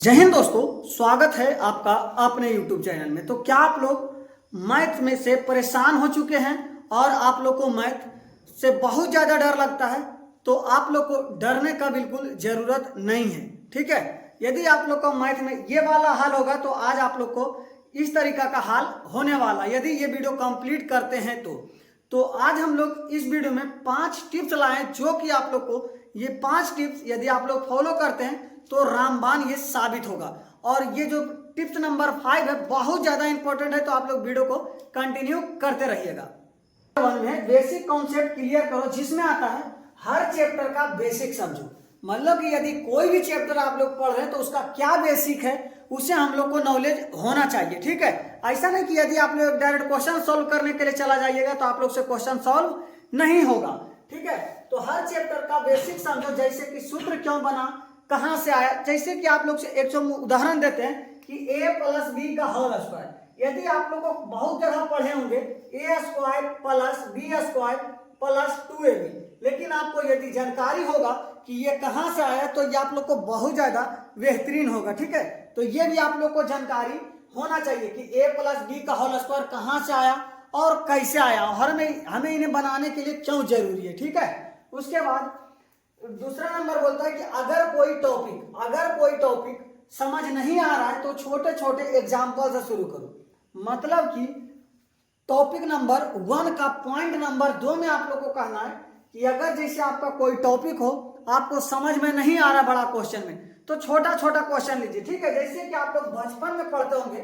जय हिंद दोस्तों, स्वागत है आपका अपने YouTube चैनल में। तो क्या आप लोग मैथ में से परेशान हो चुके हैं और आप लोग को मैथ से बहुत ज़्यादा डर लगता है? तो आप लोग को डरने का बिल्कुल ज़रूरत नहीं है, ठीक है। यदि आप लोग का मैथ में ये वाला हाल होगा तो आज आप लोग को इस तरीका का हाल होने वाला, यदि ये वीडियो कंप्लीट करते हैं तो आज हम लोग इस वीडियो में 5 टिप्स लाए जो कि आप लोग को ये 5 टिप्स यदि आप लोग फॉलो करते हैं तो रामबाण ये साबित होगा। और ये जो टिप्स नंबर 5 है बहुत ज़्यादा इंपॉर्टेंट है, तो आप लोग वीडियो को कंटिन्यू करते रहिएगा। वन में बेसिक कॉन्सेप्ट क्लियर करो, जिसमें आता है हर चैप्टर का बेसिक समझो। मतलब कि यदि कोई भी चैप्टर आप लोग पढ़ रहे हैं तो उसका क्या बेसिक है उसे हम लोग को नॉलेज होना चाहिए, ठीक है। ऐसा नहीं कि यदि आप लोग डायरेक्ट क्वेश्चन सॉल्व करने के लिए चला जाइएगा तो आप लोग से क्वेश्चन सॉल्व नहीं होगा, ठीक है। तो हर चैप्टर का बेसिक समझो, जैसे कि सूत्र क्यों बना, कहां से आया। जैसे कि आप लोग से एक उदाहरण देते हैं कि a प्लस बी का होल स्क्वायर। यदि आप लोग को बहुत जगह पढ़े होंगे a square plus B square plus 2ab, लेकिन आपको यदि जानकारी होगा कि ये कहां से आया तो ये आप लोग को बहुत ज्यादा बेहतरीन होगा, ठीक है। तो ये भी आप लोग को जानकारी होना चाहिए कि a प्लस बी का होल स्क्वायर कहां से आया और कैसे आया, और हमें इन्हें बनाने के लिए क्यों जरूरी है, ठीक है। उसके बाद दूसरा नंबर बोलता है कि अगर कोई टॉपिक समझ नहीं आ रहा है तो छोटे छोटे एग्जाम्पल से शुरू करो। मतलब कि टॉपिक नंबर 1 का पॉइंट नंबर 2 में आप लोग को कहना है कि अगर जैसे आपका कोई टॉपिक हो, आपको समझ में नहीं आ रहा बड़ा क्वेश्चन में, तो छोटा छोटा क्वेश्चन लीजिए, ठीक है। जैसे कि आप लोग बचपन में पढ़ते होंगे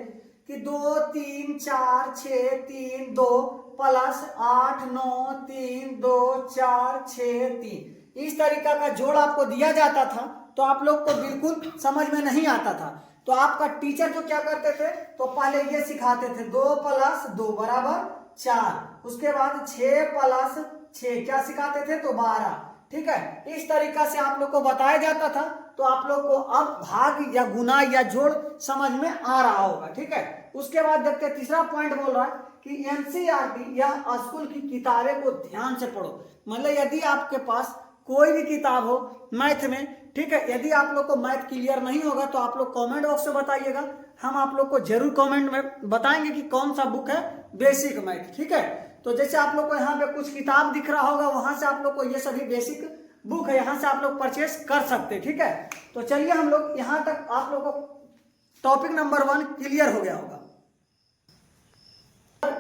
कि 2 3 4 6 3 2 प्लस 8 9 3 2 4 6 3, इस तरीका का जोड़ आपको दिया जाता था तो आप लोग को बिल्कुल समझ में नहीं आता था। तो आपका टीचर तो क्या करते थे, तो पहले ये सिखाते थे 2 प्लस 2 बराबर 4, उसके बाद 6 प्लस 6 क्या सिखाते थे, तो 12, ठीक है। इस तरीका से आप लोग को बताया जाता था, तो आप लोग को अब भाग या गुना या जोड़ समझ में आ रहा होगा, ठीक है। उसके बाद देखते हैं तीसरा पॉइंट बोल रहा है कि एनसीईआरटी या स्कूल की किताबें को ध्यान से पढ़ो। मतलब यदि आपके पास कोई भी किताब हो मैथ में, ठीक है, यदि आप लोग को मैथ क्लियर नहीं होगा तो आप लोग कमेंट बॉक्स में बताइएगा, हम आप लोग को जरूर कमेंट में बताएंगे कि कौन सा बुक है बेसिक मैथ, ठीक है। तो जैसे आप लोग को यहाँ पे कुछ किताब दिख रहा होगा, वहां से आप लोग को ये सभी बेसिक बुक है, यहाँ से आप लोग परचेस कर सकते हैं, ठीक है। तो चलिए हम लोग यहाँ तक आप लोग को टॉपिक नंबर 1 क्लियर हो गया होगा।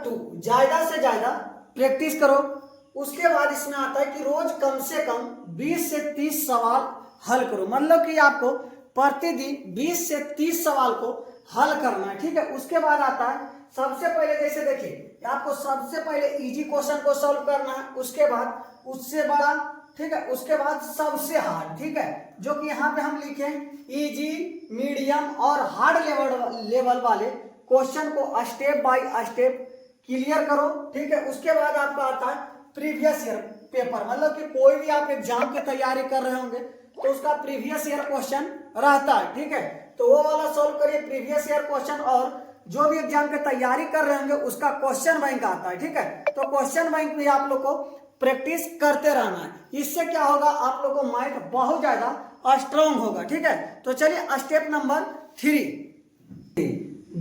2 ज्यादा से ज्यादा प्रैक्टिस करो। उसके बाद इसमें आता है कि रोज कम से कम 20 से 30 सवाल हल करो। मतलब कि आपको प्रतिदिन 20 से 30 सवाल को हल करना है, ठीक है। उसके बाद आता है सबसे पहले, जैसे देखिए आपको सबसे पहले इजी क्वेश्चन को सॉल्व करना है, उसके बाद उससे बड़ा, ठीक है, उसके बाद सबसे हार्ड, ठीक है। जो कि यहाँ पे हम लिखे इजी, मीडियम और हार्ड लेवल वाले क्वेश्चन को स्टेप बाय स्टेप क्लियर करो, ठीक है। उसके बाद आपका आता है प्रीवियस ईयर पेपर। मतलब कि कोई भी आप एग्जाम की तैयारी कर रहे होंगे तो उसका प्रीवियस ईयर क्वेश्चन रहता है, ठीक है। तो वो वाला सॉल्व करिए प्रीवियस ईयर क्वेश्चन, और जो भी एग्जाम की तैयारी कर रहे होंगे उसका क्वेश्चन बैंक आता है, ठीक है। तो क्वेश्चन बैंक भी आप लोग को प्रैक्टिस करते रहना है। इससे क्या होगा, आप लोग को मैथ बहुत ज्यादा स्ट्रॉन्ग होगा, ठीक है। तो चलिए स्टेप नंबर 3,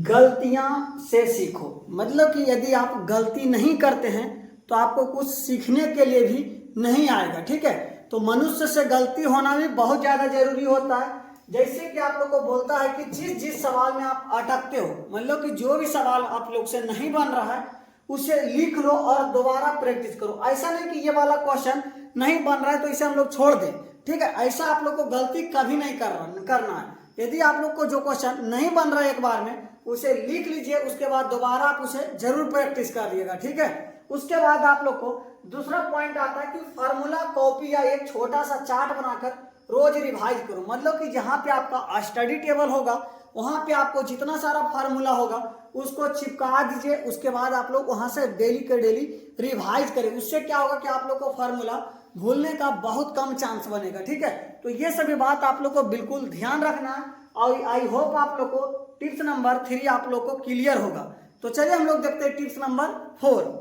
गलतियां से सीखो। मतलब कि यदि आप गलती नहीं करते हैं तो आपको कुछ सीखने के लिए भी नहीं आएगा, ठीक है। तो मनुष्य से गलती होना भी बहुत ज्यादा जरूरी होता है। जैसे कि आप लोग को बोलता है कि जिस सवाल में आप अटकते हो, मतलब कि जो भी सवाल आप लोग से नहीं बन रहा है उसे लिख लो और दोबारा प्रैक्टिस करो। ऐसा नहीं कि ये वाला क्वेश्चन नहीं बन रहा है तो इसे हम लोग छोड़ दें, ठीक है। ऐसा आप लोग को गलती कभी नहीं करना है। यदि आप लोग को जो क्वेश्चन नहीं बन रहा है एक बार में, उसे लिख लीजिए, उसके बाद दोबारा आप उसे जरूर प्रैक्टिस कर लिएगा, ठीक है। उसके बाद आप लोग को दूसरा पॉइंट आता है कि फार्मूला कॉपी या एक छोटा सा चार्ट बनाकर रोज रिवाइज करो। मतलब कि जहाँ पे आपका स्टडी टेबल होगा वहां पे आपको जितना सारा फार्मूला होगा उसको चिपका दीजिए। उसके बाद आप लोग वहां से डेली के डेली रिवाइज करें। उससे क्या होगा कि आप लोग को फार्मूला भूलने का बहुत कम चांस बनेगा, ठीक है। तो ये सभी बात आप लोग को बिल्कुल ध्यान रखना है, और आई होप आप लोग को टिप्स नंबर 3 आप लोग को क्लियर होगा। तो चलिए हम लोग देखते हैं टिप्स नंबर 4।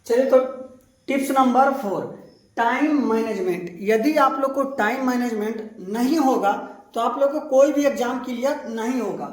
चलिए तो टिप्स नंबर 4, टाइम मैनेजमेंट। यदि आप लोग को टाइम मैनेजमेंट नहीं होगा तो आप लोग को कोई भी एग्जाम क्लियर नहीं होगा।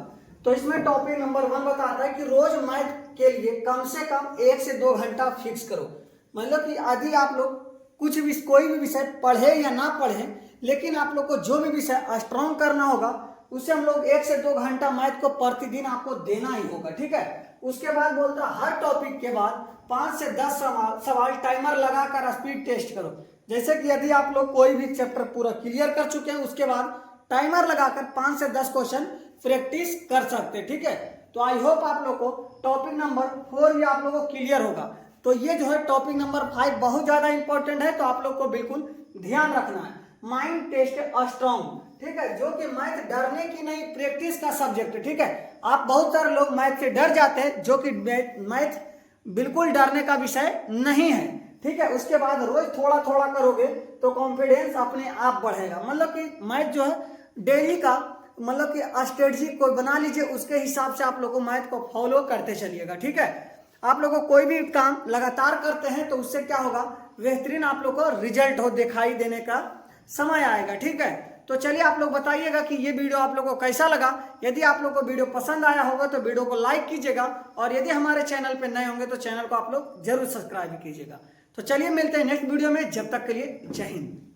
तो इसमें टॉपिक नंबर 1 बताता है कि रोज मैथ के लिए कम से कम 1 से 2 घंटा फिक्स करो। मतलब कि यदि आप लोग कुछ भी कोई भी विषय पढ़े या ना पढ़े, लेकिन आप लोग को जो भी विषय स्ट्रॉन्ग करना होगा उसे हम लोग 1 से 2 घंटा मैथ को प्रतिदिन आपको देना ही होगा, ठीक है। उसके बाद बोलता है हर टॉपिक के बाद 5 से 10 सवाल टाइमर लगाकर स्पीड टेस्ट करो। जैसे कि यदि आप लोग कोई भी चैप्टर पूरा क्लियर कर चुके हैं, उसके बाद टाइमर लगाकर 5 से 10 क्वेश्चन प्रैक्टिस कर सकते हैं, ठीक है। तो आई होप आप लोग को टॉपिक नंबर 4 ये आप लोगों को क्लियर होगा। तो ये जो है टॉपिक नंबर 5 बहुत ज्यादा इंपॉर्टेंट है, तो आप लोग को बिल्कुल ध्यान रखना है। माइंड टेस्ट स्ट्रॉन्ग, ठीक है, जो कि मैथ डरने की नहीं प्रैक्टिस का सब्जेक्ट है, ठीक है। आप बहुत सारे लोग मैथ से डर जाते हैं, जो कि मैथ बिल्कुल डरने का विषय नहीं है, ठीक है। उसके बाद रोज थोड़ा थोड़ा करोगे तो कॉन्फिडेंस अपने आप बढ़ेगा। मतलब कि मैथ जो है डेली का मतलब कि स्ट्रेटजी कोई बना लीजिए, उसके हिसाब से आप लोग को मैथ को फॉलो करते चलिएगा, ठीक है। आप लोगों को कोई भी काम लगातार करते हैं तो उससे क्या होगा, बेहतरीन आप लोग को रिजल्ट हो दिखाई देने का समय आएगा, ठीक है। तो चलिए आप लोग बताइएगा कि ये वीडियो आप लोग को कैसा लगा। यदि आप लोग को वीडियो पसंद आया होगा तो वीडियो को लाइक कीजिएगा, और यदि हमारे चैनल पे नए होंगे तो चैनल को आप लोग जरूर सब्सक्राइब कीजिएगा। तो चलिए मिलते हैं नेक्स्ट वीडियो में, जब तक के लिए जय हिंद।